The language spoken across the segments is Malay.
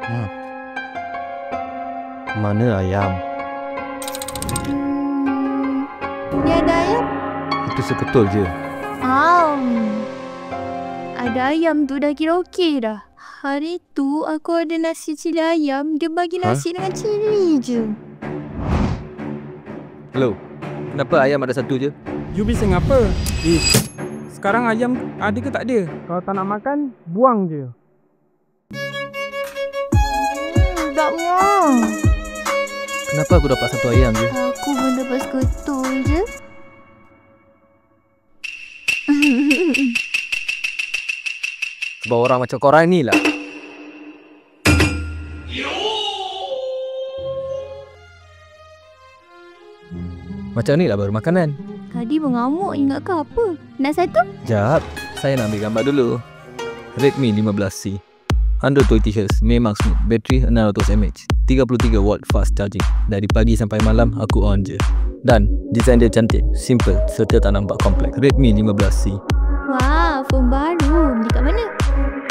Ha. Mana ayam? Ni ada ayam? Itu seketul je. Ada ayam tu dah kira okey dah. Hari tu aku ada nasi cili ayam, dia bagi nasi dengan cili je. Hello. Kenapa ayam ada satu je? You bising apa? Sekarang ayam ada ke tak ada? Kalau tak nak makan, buang je. Tak mau. Kenapa aku dapat satu ayam je? Aku pun dapat seketul je. Sebab orang macam korang ni lah. Macam ni lah baru makanan. Tadi mengamuk ingat ke apa? Nak satu? Jap, saya nak ambil gambar dulu. Redmi 15C 120Hz, memang smooth. Bateri 600mAh, 33 watt fast charging. Dari pagi sampai malam aku on je. Dan design dia cantik, simple serta tak nampak kompleks. Redmi 15C. Wah, phone baru. Beli kat mana?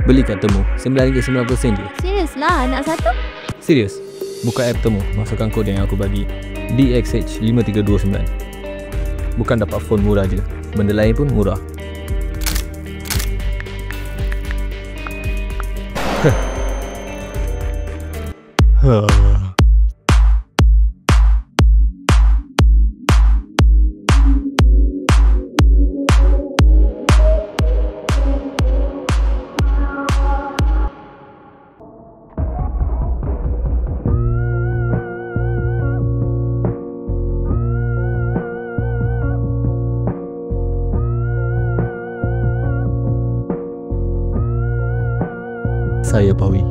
Beli kat Temu, RM9.90 je. Serius lah, nak satu? Serius. Buka app Temu, masukkan kod yang aku bagi, DXH5329. Bukan dapat phone murah je, benda lain pun murah. Saya Pawi.